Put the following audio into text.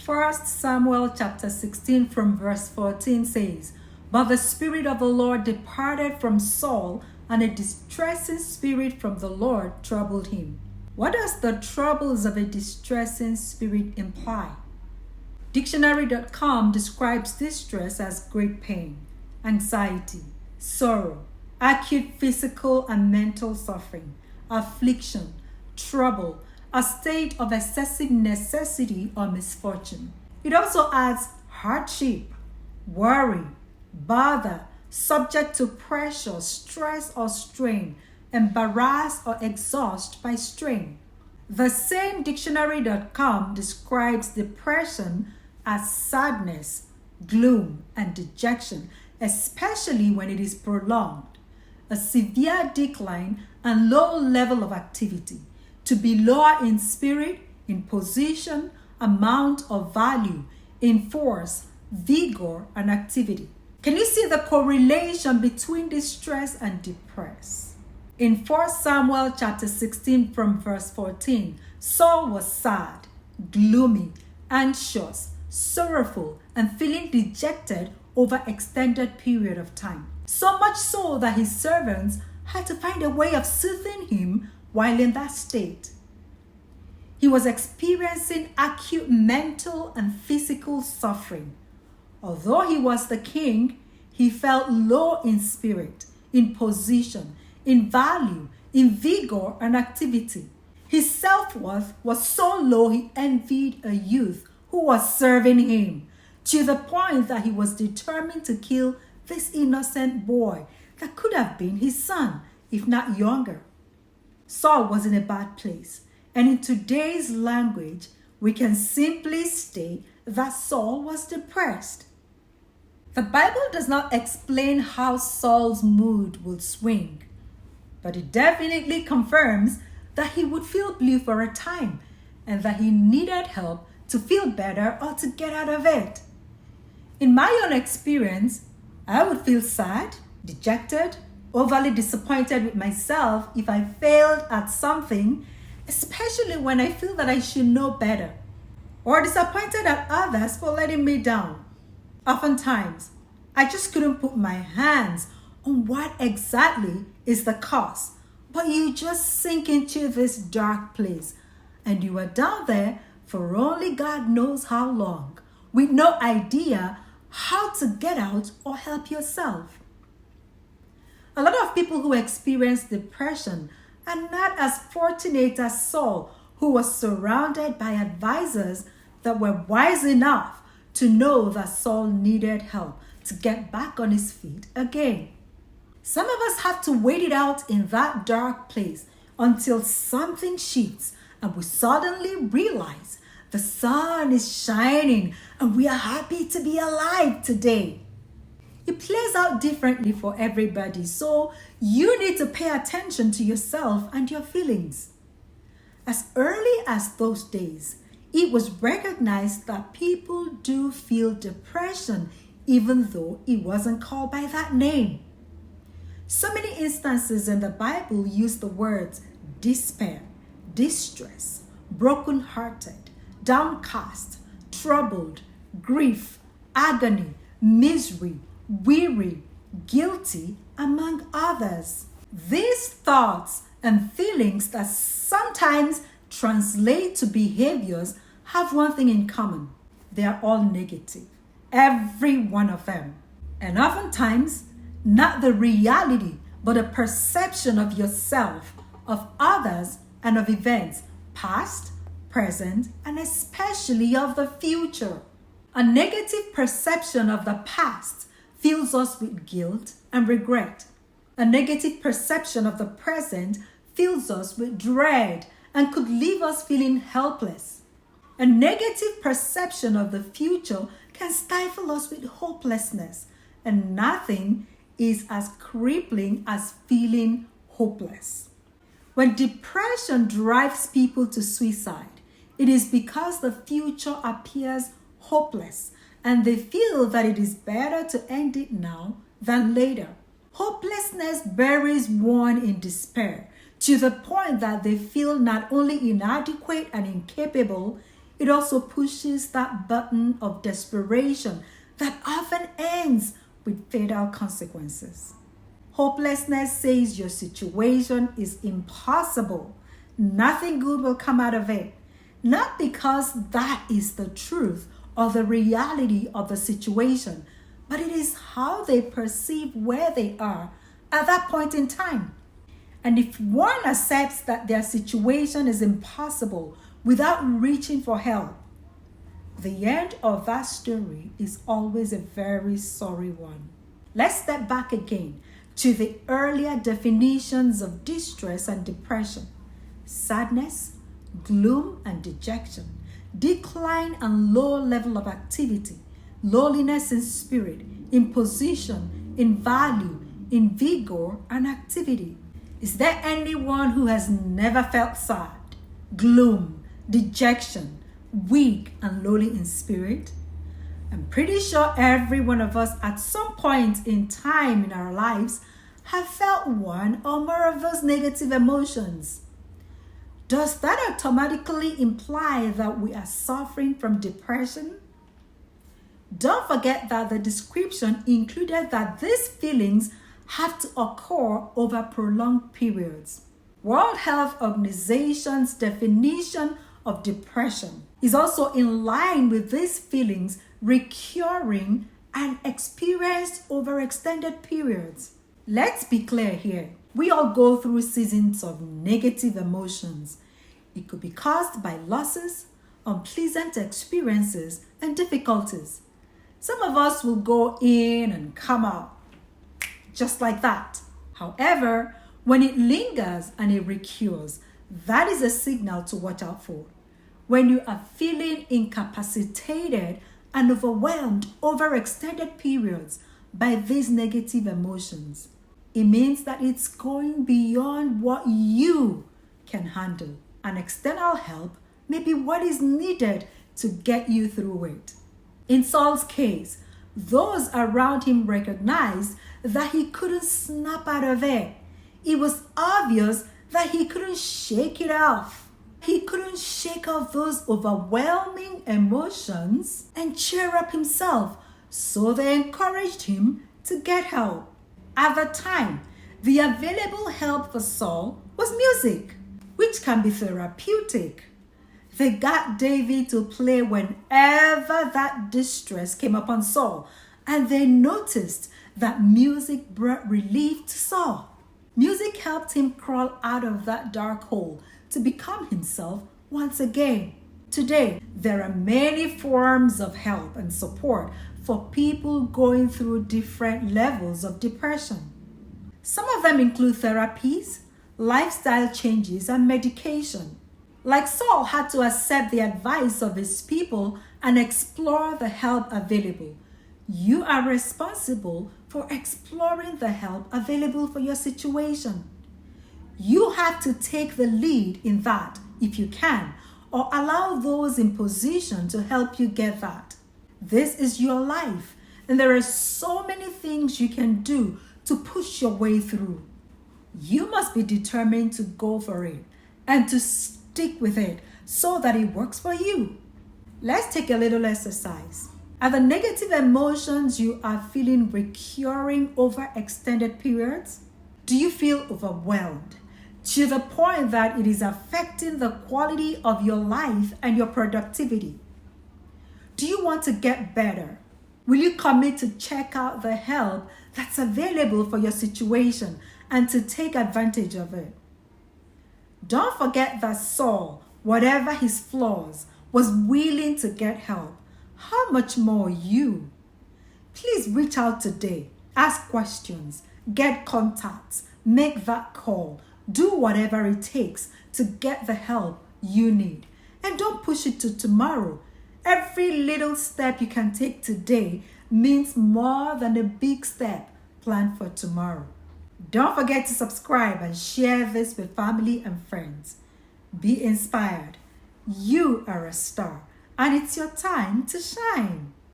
1 Samuel chapter 16 from verse 14 says, "But the Spirit of the Lord departed from Saul, and a distressing spirit from the Lord troubled him." What does the troubles of a distressing spirit imply? Dictionary.com describes distress as great pain, anxiety, sorrow, acute physical and mental suffering, affliction, trouble, a state of excessive necessity or misfortune. It also adds hardship, worry, bother, subject to pressure, stress or strain, embarrassed or exhausted by strain. The same dictionary.com describes depression as sadness, gloom, and dejection, especially when it is prolonged, a severe decline and low level of activity, to be lower in spirit, in position, amount of value, in force, vigor, and activity. Can you see the correlation between distress and depress? In 1 Samuel chapter 16 from verse 14, Saul was sad, gloomy, anxious, sorrowful, and feeling dejected over extended period of time. So much so that his servants had to find a way of soothing him while in that state. He was experiencing acute mental and physical suffering. Although he was the king, he felt low in spirit, in position, in value, in vigor and activity. His self-worth was so low he envied a youth who was serving him, to the point that he was determined to kill this innocent boy that could have been his son, if not younger. Saul was in a bad place, and in today's language, we can simply state that Saul was depressed. The Bible does not explain how Saul's mood would swing, but it definitely confirms that he would feel blue for a time and that he needed help to feel better or to get out of it. In my own experience, I would feel sad, dejected, overly disappointed with myself if I failed at something, especially when I feel that I should know better, or disappointed at others for letting me down. Oftentimes, I just couldn't put my hands on what exactly is the cause, but you just sink into this dark place, and you are down there for only God knows how long, with no idea how to get out or help yourself. A lot of people who experience depression are not as fortunate as Saul, who was surrounded by advisors that were wise enough to know that Saul needed help to get back on his feet again. Some of us have to wait it out in that dark place until something shifts and we suddenly realize the sun is shining and we are happy to be alive today. It plays out differently for everybody, so you need to pay attention to yourself and your feelings. As early as those days, it was recognized that people do feel depression even though it wasn't called by that name. So many instances in the Bible use the words despair, distress, brokenhearted, downcast, troubled, grief, agony, misery, weary, guilty, among others. These thoughts and feelings that sometimes translate to behaviors have one thing in common. They are all negative. Every one of them. And oftentimes, not the reality, but a perception of yourself, of others, and of events, past, present, and especially of the future. A negative perception of the past fills us with guilt and regret. A negative perception of the present fills us with dread and could leave us feeling helpless. A negative perception of the future can stifle us with hopelessness, and nothing is as crippling as feeling hopeless. When depression drives people to suicide, it is because the future appears hopeless and they feel that it is better to end it now than later. Hopelessness buries one in despair to the point that they feel not only inadequate and incapable, It also pushes that button of desperation that often ends with fatal consequences. Hopelessness says your situation is impossible. Nothing good will come out of it. Not because that is the truth or the reality of the situation, but it is how they perceive where they are at that point in time. And if one accepts that their situation is impossible without reaching for help, the end of that story is always a very sorry one. Let's step back again to the earlier definitions of distress and depression: sadness, gloom and dejection, decline and low level of activity, lowliness in spirit, in position, in value, in vigor and activity. Is there anyone who has never felt sad, gloom, dejection, weak and lowly in spirit? I'm pretty sure every one of us at some point in time in our lives have felt one or more of those negative emotions. Does that automatically imply that we are suffering from depression? Don't forget that the description included that these feelings have to occur over prolonged periods. World Health Organization's definition of depression is also in line with these feelings recurring and experienced over extended periods. Let's be clear here. We all go through seasons of negative emotions. It could be caused by losses, unpleasant experiences, and difficulties. Some of us will go in and come out just like that. However, when it lingers and it recurs, that is a signal to watch out for. When you are feeling incapacitated and overwhelmed over extended periods by these negative emotions, it means that it's going beyond what you can handle. And external help may be what is needed to get you through it. In Saul's case, those around him recognized that he couldn't snap out of it. It was obvious that he couldn't shake it off. He couldn't shake off those overwhelming emotions and cheer up himself, so they encouraged him to get help. At the time, the available help for Saul was music, which can be therapeutic. They got David to play whenever that distress came upon Saul, and they noticed that music brought relief to Saul. Music helped him crawl out of that dark hole to become himself once again. Today, there are many forms of help and support for people going through different levels of depression. Some of them include therapies, lifestyle changes, and medication. Like Saul had to accept the advice of his people and explore the help available. You are responsible for exploring the help available for your situation. You have to take the lead in that if you can, or allow those in position to help you get that. This is your life, and there are so many things you can do to push your way through. You must be determined to go for it and to stick with it so that it works for you. Let's take a little exercise. Are the negative emotions you are feeling recurring over extended periods? Do you feel overwhelmed to the point that it is affecting the quality of your life and your productivity? Do you want to get better? Will you commit to check out the help that's available for your situation and to take advantage of it? Don't forget that Saul, whatever his flaws, was willing to get help. How much more you? Please reach out today. Ask questions. Get contacts. Make that call. Do whatever it takes to get the help you need. And don't push it to tomorrow. Every little step you can take today means more than a big step planned for tomorrow. Don't forget to subscribe and share this with family and friends. Be inspired. You are a star, and it's your time to shine.